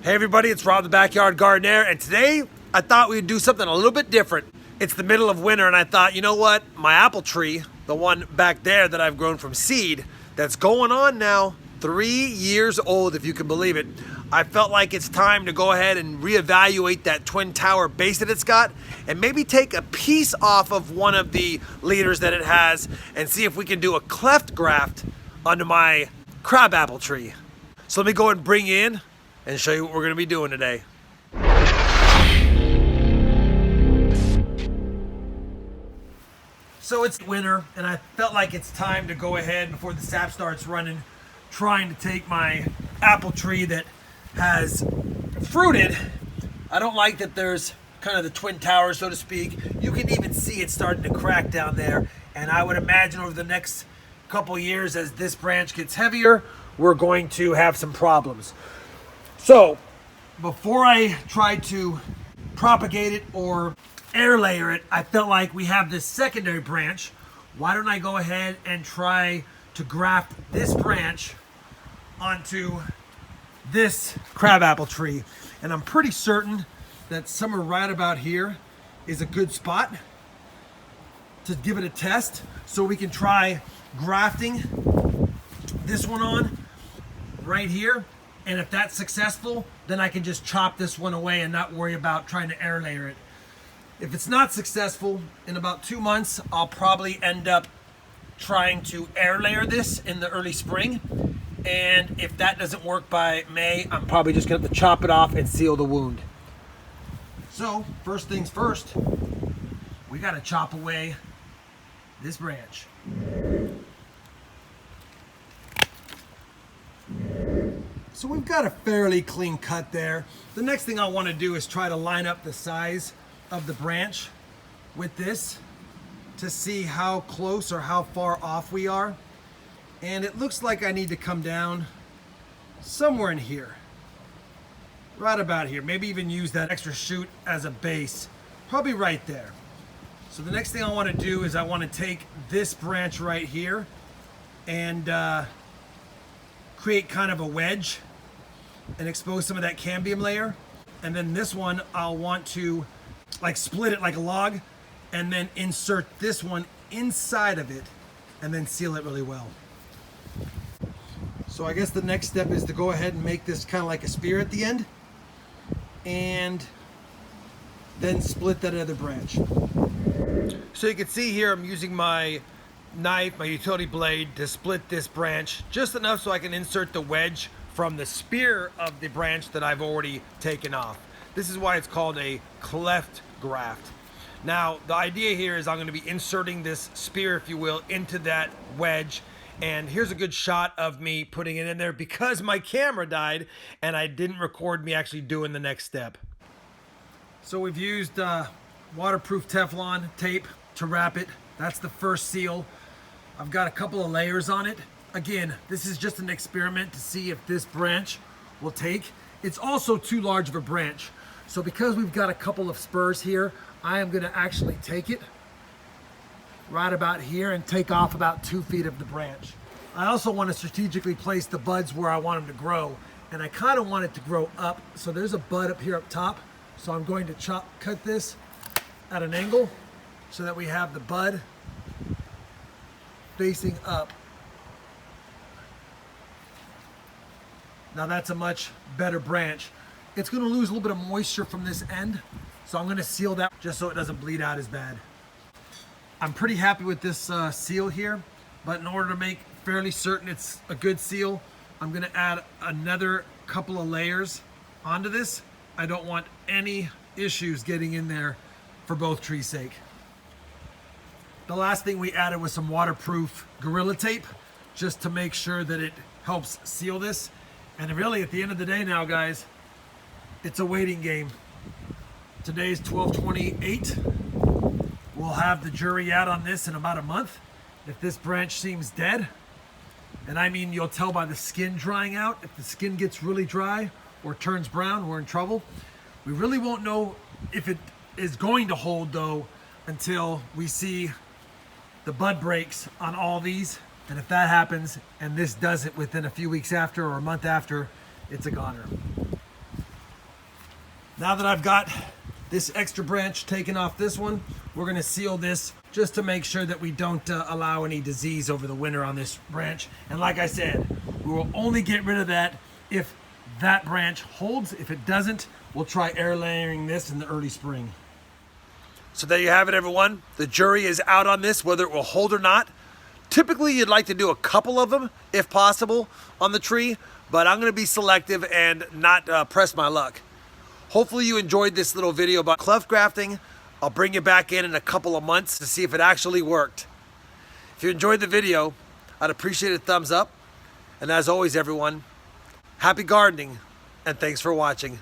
Hey everybody, it's Rob the Backyard Gardener, and today I thought we'd do something a little bit different. It's the middle of winter and I thought, you know what, my apple tree, the one back there that I've grown from seed, that's going on now 3 years old if you can believe it. I felt like it's time to go ahead and reevaluate that twin tower base that it's got and maybe take a piece off of one of the leaders that it has and see if we can do a cleft graft onto my crab apple tree. So let me go and bring you in and show you what we're going to be doing today. So it's winter and I felt like it's time to go ahead before the sap starts running, trying to take my apple tree that has fruited. I don't like that there's kind of the twin towers, so to speak. You can even see it starting to crack down there, and I would imagine over the next couple years as this branch gets heavier, we're going to have some problems. So before I try to propagate it or air layer it, I felt like we have this secondary branch. Why don't I go ahead and try to graft this branch onto this crabapple tree? And I'm pretty certain that somewhere right about here is a good spot to give it a test, so we can try grafting this one on right here. And if that's successful, then I can just chop this one away and not worry about trying to air layer it. If it's not successful, in about 2 months, I'll probably end up trying to air layer this in the early spring. And if that doesn't work by May, I'm probably just gonna have to chop it off and seal the wound. So first things first, we gotta chop away this branch. So we've got a fairly clean cut there. The next thing I want to do is try to line up the size of the branch with this to see how close or how far off we are. And it looks like I need to come down somewhere in here, right about here. Maybe even use that extra shoot as a base, probably right there. So the next thing I want to do is I want to take this branch right here and create kind of a wedge and expose some of that cambium layer. And then this one, I'll want to like split it like a log and then insert this one inside of it and then seal it really well. So I guess the next step is to go ahead and make this kind of like a spear at the end and then split that other branch. So you can see here I'm using my knife, my utility blade, to split this branch just enough so I can insert the wedge from the spear of the branch that I've already taken off. This is why it's called a cleft graft. Now the idea here is I'm going to be inserting this spear, if you will, into that wedge, and here's a good shot of me putting it in there because my camera died and I didn't record me actually doing the next step. So we've used waterproof Teflon tape to wrap it. That's the first seal. I've got a couple of layers on it. Again, this is just an experiment to see if this branch will take. It's also too large of a branch. So because we've got a couple of spurs here, I am gonna actually take it right about here and take off about 2 feet of the branch. I also want to strategically place the buds where I want them to grow. And I kind of want it to grow up. So there's a bud up here up top. So I'm going to cut this at an angle so that we have the bud facing up. Now that's a much better branch. It's going to lose a little bit of moisture from this end, so I'm going to seal that just so it doesn't bleed out as bad. I'm pretty happy with this seal here, but in order to make fairly certain it's a good seal, I'm going to add another couple of layers onto this. I don't want any issues getting in there for both trees' sake. The last thing we added was some waterproof Gorilla Tape just to make sure that it helps seal this. And really at the end of the day now, guys, it's a waiting game. Today's 12/28. We'll have the jury out on this in about a month. If this branch seems dead, and I mean you'll tell by the skin drying out, if the skin gets really dry or turns brown, we're in trouble. We really won't know if it is going to hold though until we see the bud breaks on all these. And if that happens and this does it within a few weeks after or a month after, it's a goner. Now that I've got this extra branch taken off this one, we're gonna seal this just to make sure that we don't allow any disease over the winter on this branch. And like I said, we will only get rid of that if that branch holds. If it doesn't, we'll try air layering this in the early spring. So there you have it, everyone. The jury is out on this, whether it will hold or not. Typically, you'd like to do a couple of them, if possible, on the tree, but I'm gonna be selective and not press my luck. Hopefully you enjoyed this little video about cleft grafting. I'll bring you back in a couple of months to see if it actually worked. If you enjoyed the video, I'd appreciate a thumbs up. And as always, everyone, happy gardening, and thanks for watching.